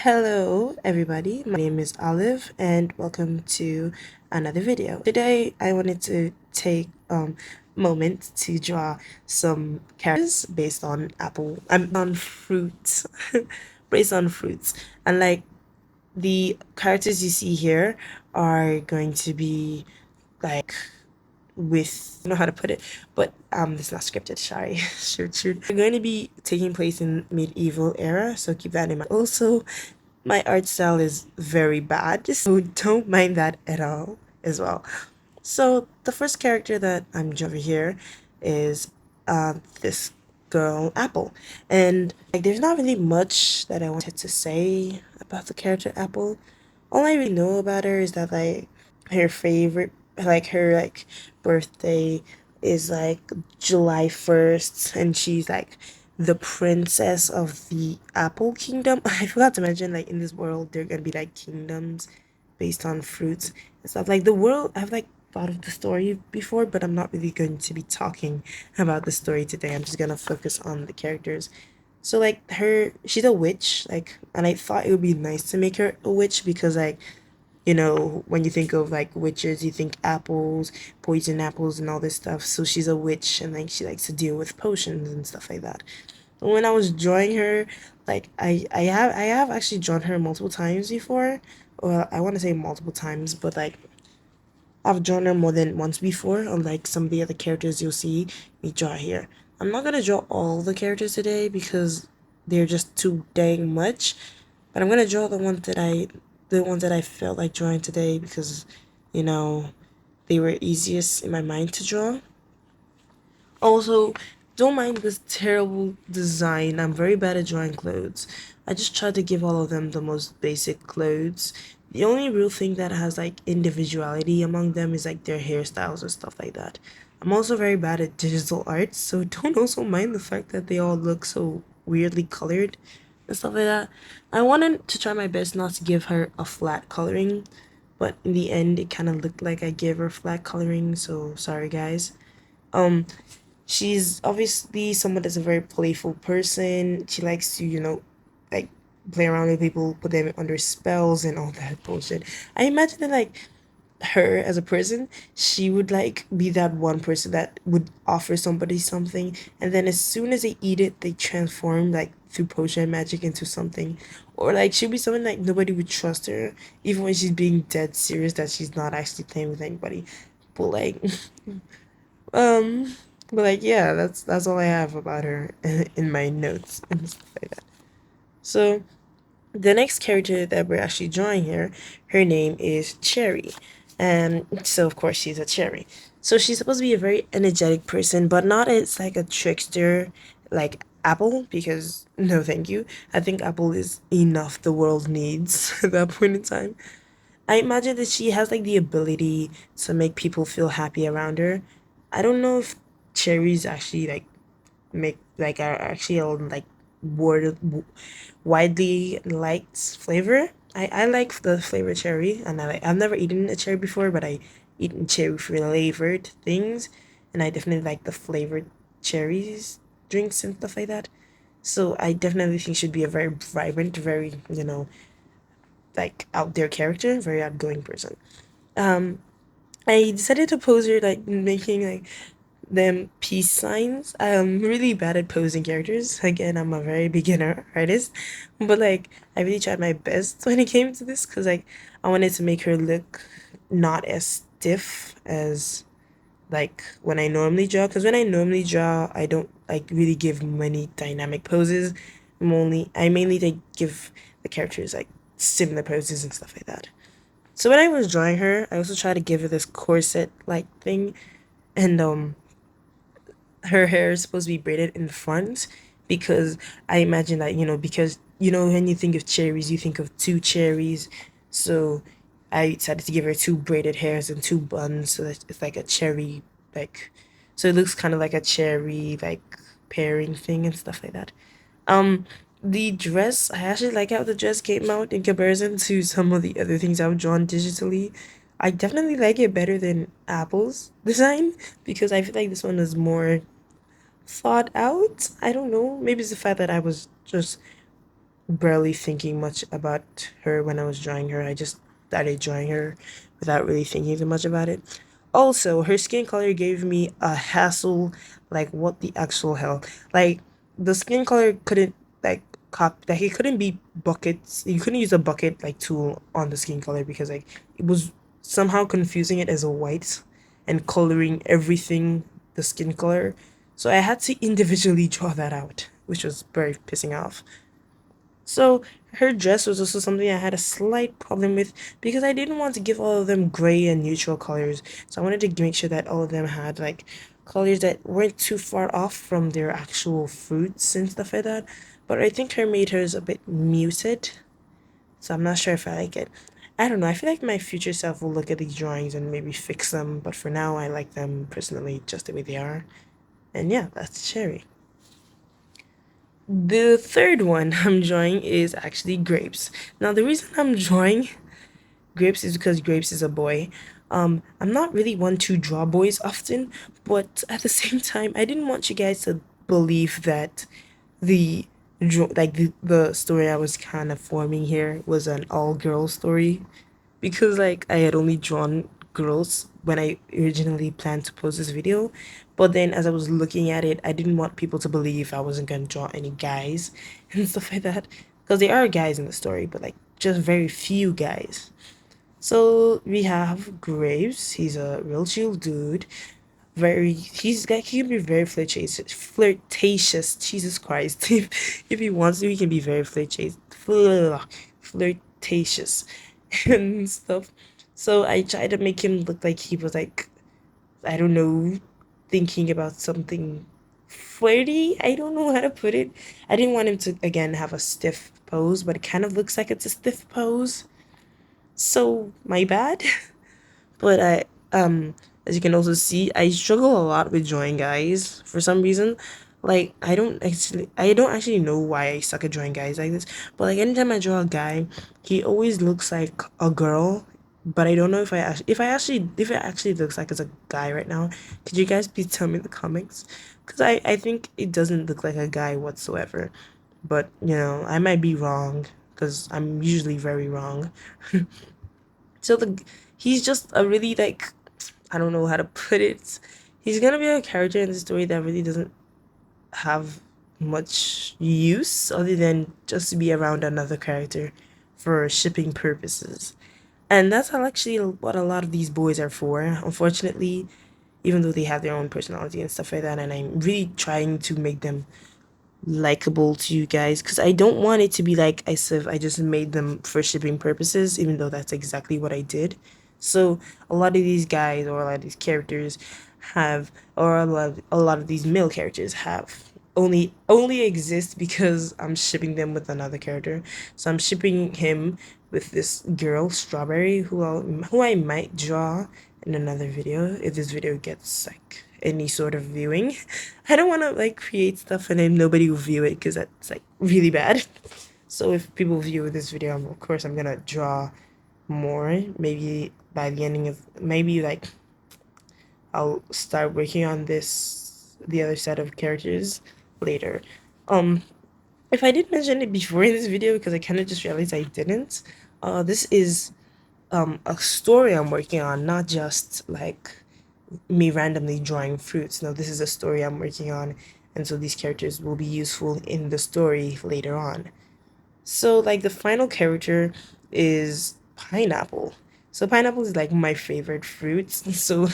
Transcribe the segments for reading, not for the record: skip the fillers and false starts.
Hello everybody, my name is Olive and welcome to another video. Today I wanted to take moment to draw some characters based on on fruits based on fruits, and like the characters you see here are going to be like with, I don't know how to put it, but it's not scripted, sorry. Shoot. They're going to be taking place in medieval era, so keep that in mind. Also, my art style is very bad, so don't mind that at all as well. So the first character that I'm drawing over here is this girl Apple, and like there's not really much that I wanted to say about the character Apple. All I really know about her is that like her favorite, like her like birthday is like July 1st, and she's like the princess of the Apple Kingdom. I forgot to mention, like in this world there are gonna be like kingdoms based on fruits and stuff. Like the world, I've like thought of the story before, but I'm not really going to be talking about the story today. I'm just gonna focus on the characters. So like she's a witch, like, and I thought it would be nice to make her a witch because like, you know, when you think of like witches, you think apples, poison apples, and all this stuff. So she's a witch, and like she likes to deal with potions and stuff like that. When I was drawing her, like I have actually drawn her multiple times before. Well, I want to say multiple times, but like I've drawn her more than once before, unlike some of the other characters you'll see me draw here. I'm not gonna draw all the characters today because they're just too dang much, but I'm gonna draw the ones that I felt like drawing today because, you know, they were easiest in my mind to draw. Also, don't mind this terrible design. I'm very bad at drawing clothes. I just tried to give all of them the most basic clothes. The only real thing that has like individuality among them is like their hairstyles or stuff like that. I'm also very bad at digital art, so don't also mind the fact that they all look so weirdly colored and stuff like that. I wanted to try my best not to give her a flat coloring, but in the end it kind of looked like I gave her flat coloring, so sorry guys. Um, She's obviously someone that's a very playful person. She likes to, like play around with people, put them under spells and all that bullshit. I imagine that like her as a person, she would like be that one person that would offer somebody something, and then as soon as they eat it, they transform like through potion magic into something. Or like she'd be someone like nobody would trust her, even when she's being dead serious that she's not actually playing with anybody. But like um, but like yeah, that's all I have about her in my notes and stuff like that. So the next character that we're actually drawing here, her name is Cherry, and so of course she's a cherry. So she's supposed to be a very energetic person, but not as like a trickster like Apple, because no, thank you. I think Apple is enough the world needs at that point in time. I imagine that she has like the ability to make people feel happy around her. I don't know if cherries actually like make like are actually a like word widely liked flavor. I like the flavor cherry, and I've never eaten a cherry before, but I eaten cherry flavored things, and I definitely like the flavored cherries drinks and stuff like that. So I definitely think she'd be a very vibrant, very, like out there character, very outgoing person. Um, I decided to pose her like making like them peace signs. I'm really bad at posing characters. Again, I'm a very beginner artist, but like I really tried my best when it came to this because like I wanted to make her look not as stiff as like when I normally draw. Because when I normally draw, I don't like really give many dynamic poses. I mainly like give the characters like similar poses and stuff like that. So when I was drawing her, I also tried to give her this corset like thing, and her hair is supposed to be braided in front because I imagine that, because when you think of cherries, you think of two cherries. So I decided to give her two braided hairs and two buns so that it's like a cherry, like, so it looks kind of like a cherry like pairing thing and stuff like that. Um, the dress, I actually like how the dress came out in comparison to some of the other things I've drawn digitally. I definitely like it better than Apple's design because I feel like this one is more thought out. I don't know. Maybe it's the fact that I was just barely thinking much about her when I was drawing her. I just started drawing her without really thinking too much about it. Also, her skin color gave me a hassle, like what the actual hell? Like the skin color couldn't like like it couldn't be buckets. You couldn't use a bucket like tool on the skin color because like it was somehow confusing it as a white and coloring everything the skin color. So I had to individually draw that out, which was very pissing off. So her dress was also something I had a slight problem with because I didn't want to give all of them gray and neutral colors. So I wanted to make sure that all of them had like colors that weren't too far off from their actual fruits and stuff like that. But I think her made hers a bit muted. So I'm not sure if I like it. I don't know. I feel like my future self will look at these drawings and maybe fix them. But for now, I like them personally just the way they are. And yeah, that's Cherry. The third one I'm drawing is actually grapes. Now, the reason I'm drawing grapes is because grapes is a boy. I'm not really one to draw boys often, but at the same time, I didn't want you guys to believe that the the story I was kind of forming here was an all girl story because like I had only drawn girls when I originally planned to post this video, but then as I was looking at it, I didn't want people to believe I wasn't gonna draw any guys and stuff like that because there are guys in the story, but like just very few guys. So we have Graves. He's a real chill dude. He can be very flirtatious. Flirtatious. Jesus Christ. If he wants to, he can be very flirtatious and stuff. So I tried to make him look like he was like, I don't know, thinking about something flirty. I don't know how to put it. I didn't want him to again have a stiff pose, but it kind of looks like it's a stiff pose. So my bad. But as you can also see, I struggle a lot with drawing guys for some reason. Like I don't actually know why I suck at drawing guys like this. But like anytime I draw a guy, he always looks like a girl. But I don't know if it actually looks like it's a guy right now. Could you guys please tell me in the comments? Because I think it doesn't look like a guy whatsoever. But you know, I might be wrong because I'm usually very wrong. So he's just a really like I don't know how to put it. He's gonna be a character in the story that really doesn't have much use other than just to be around another character for shipping purposes. And that's actually what a lot of these boys are for. Unfortunately, even though they have their own personality and stuff like that, and I'm really trying to make them likable to you guys because I don't want it to be like as if I just made them for shipping purposes, even though that's exactly what I did. So a lot of these guys or a lot of these characters have, or a lot of these male characters have only exist because I'm shipping them with another character. So I'm shipping him with this girl Strawberry who I might draw in another video if this video gets like any sort of viewing. I don't want to like create stuff and then nobody will view it because that's like really bad. So if people view this video, of course I'm gonna draw more. Maybe by the ending of maybe like I'll start working on the other set of characters later. Um, if I did mention it before in this video because I kind of just realized I didn't. This is a story I'm working on, not just like me randomly drawing fruits. No, this is a story I'm working on, and so these characters will be useful in the story later on. So, like, the final character is pineapple. So, pineapple is like my favorite fruit. So,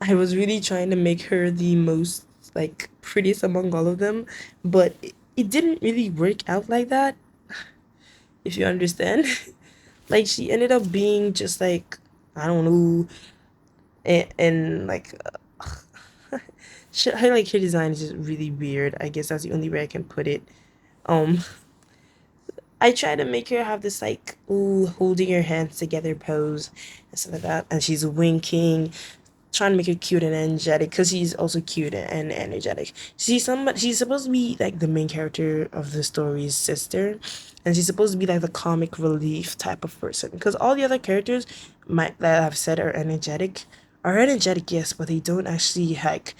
I was really trying to make her the most like prettiest among all of them, but it didn't really work out like that, if you understand. Like, she ended up being just like, I don't know, and like her like her design is just really weird. I guess that's the only way I can put it. Um, I try to make her have this like ooh holding her hands together pose and stuff like that, and she's winking, trying to make her cute and energetic because she's also cute and energetic. She's supposed to be like the main character of the story's sister, and she's supposed to be like the comic relief type of person because all the other characters might that I've said are energetic, yes, but they don't actually like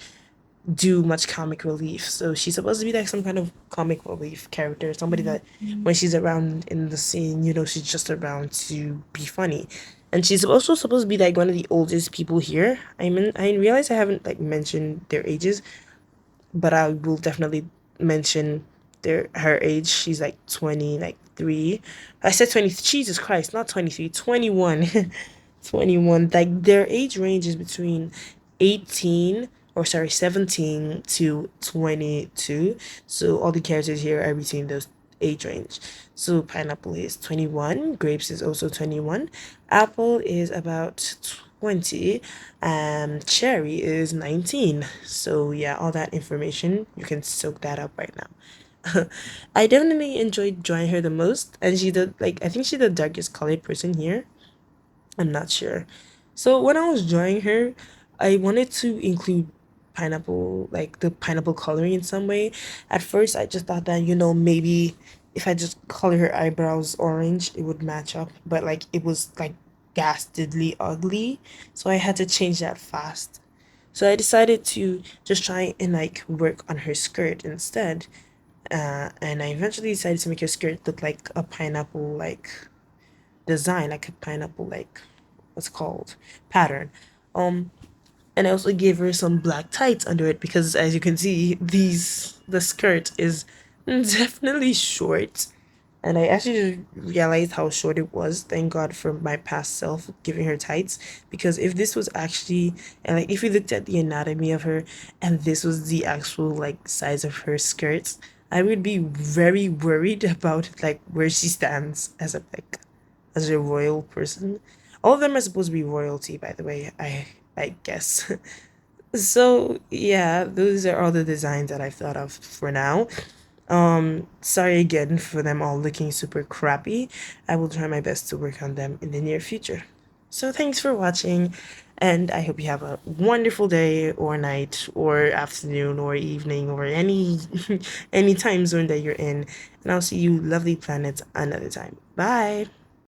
do much comic relief. So she's supposed to be like some kind of comic relief character, somebody that when she's around in the scene, she's just around to be funny. And she's also supposed to be like one of the oldest people here. I realize I haven't like mentioned their ages, but I will definitely mention her age. She's like 20, like 3. I said 20. Jesus Christ, not 23, 21. 21. Like their age range is between 18 or sorry, 17 to 22. So all the characters here are between those age range. So pineapple is 21, grapes is also 21, apple is about 20, and cherry is 19. So yeah, all that information, you can soak that up right now. I definitely enjoyed drawing her the most, and she did like I think she's the darkest colored person here. I'm not sure. So when I was drawing her, I wanted to include pineapple, like the pineapple coloring in some way. At first, I just thought that, maybe if I just color her eyebrows orange, it would match up. But like it was like ghastly ugly. So I had to change that fast. So I decided to just try and like work on her skirt instead. And I eventually decided to make her skirt look like a pineapple like design, like a pineapple like what's it called pattern. Um, and I also gave her some black tights under it because, as you can see, the skirt is definitely short. And I actually realized how short it was. Thank God for my past self giving her tights. Because if this was actually, and like, if you looked at the anatomy of her and this was the actual, like, size of her skirt, I would be very worried about, like, where she stands as a royal person. All of them are supposed to be royalty, by the way, I guess. So yeah, those are all the designs that I've thought of for now. Sorry again for them all looking super crappy. I will try my best to work on them in the near future. So thanks for watching, and I hope you have a wonderful day or night or afternoon or evening or any any time zone that you're in. And I'll see you lovely planets another time. Bye.